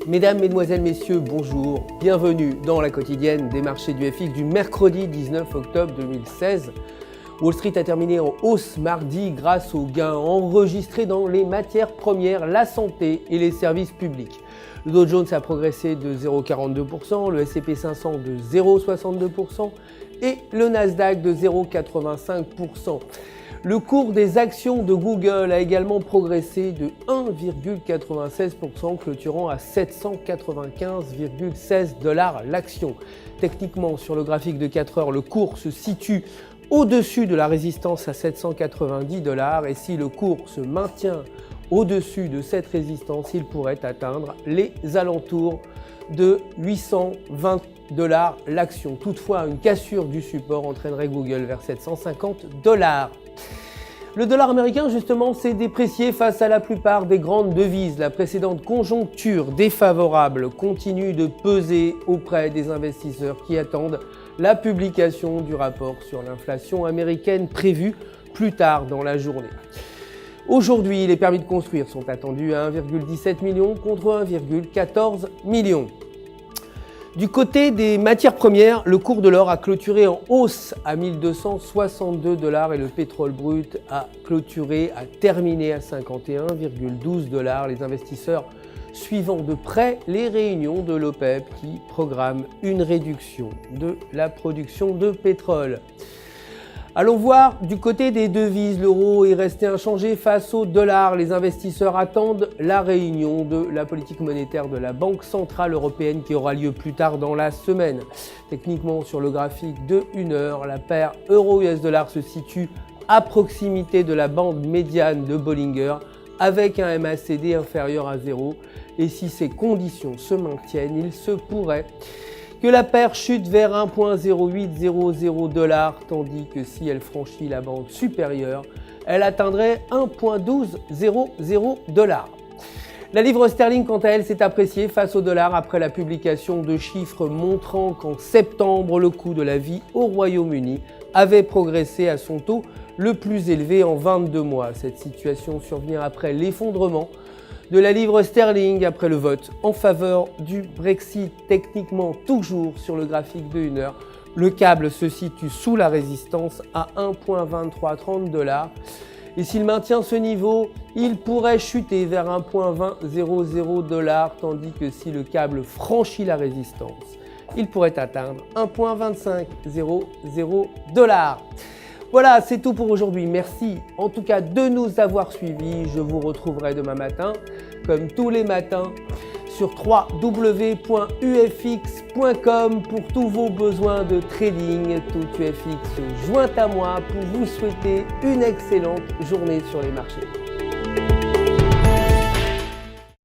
Mesdames, Mesdemoiselles, Messieurs, bonjour. Bienvenue dans la quotidienne des marchés du FX du mercredi 19 octobre 2016. Wall Street a terminé en hausse mardi grâce aux gains enregistrés dans les matières premières, la santé et les services publics. Le Dow Jones a progressé de 0,42%, le S&P 500 de 0,62% et le Nasdaq de 0,85%. Le cours des actions de Google a également progressé de 1,96%, clôturant à 795,16 $ l'action. Techniquement, sur le graphique de 4 heures, le cours se situe au-dessus de la résistance à 790 $ et si le cours se maintient au-dessus de cette résistance, il pourrait atteindre les alentours de 820 $ l'action. Toutefois, une cassure du support entraînerait Google vers 750 $. Le dollar américain, justement, s'est déprécié face à la plupart des grandes devises. La précédente conjoncture défavorable continue de peser auprès des investisseurs qui attendent la publication du rapport sur l'inflation américaine prévue plus tard dans la journée. Aujourd'hui, les permis de construire sont attendus à 1,17 million contre 1,14 million. Du côté des matières premières, le cours de l'or a clôturé en hausse à 1262 $ et le pétrole brut a terminé à 51,12 $. Les investisseurs suivant de près les réunions de l'OPEP qui programme une réduction de la production de pétrole. Allons voir du côté des devises. L'euro est resté inchangé face au dollar. Les investisseurs attendent la réunion de la politique monétaire de la Banque centrale européenne qui aura lieu plus tard dans la semaine. Techniquement, sur le graphique de 1 heure, la paire euro-US dollar se situe à proximité de la bande médiane de Bollinger avec un MACD inférieur à 0. Et si ces conditions se maintiennent, il se pourrait que la paire chute vers 1,0800 $, tandis que si elle franchit la bande supérieure, elle atteindrait 1,1200 $. La livre sterling, quant à elle, s'est appréciée face au dollar après la publication de chiffres montrant qu'en septembre, le coût de la vie au Royaume-Uni avait progressé à son taux le plus élevé en 22 mois. Cette situation survient après l'effondrement de la livre sterling après le vote en faveur du Brexit. Techniquement, toujours sur le graphique de 1 heure, le câble se situe sous la résistance à 1,2330 $. Et s'il maintient ce niveau, il pourrait chuter vers 1,2000 $, tandis que si le câble franchit la résistance, il pourrait atteindre 1,2500 $. Voilà, c'est tout pour aujourd'hui. Merci en tout cas de nous avoir suivis. Je vous retrouverai demain matin, comme tous les matins, sur www.ufx.com pour tous vos besoins de trading. Tout UFX joint à moi pour vous souhaiter une excellente journée sur les marchés.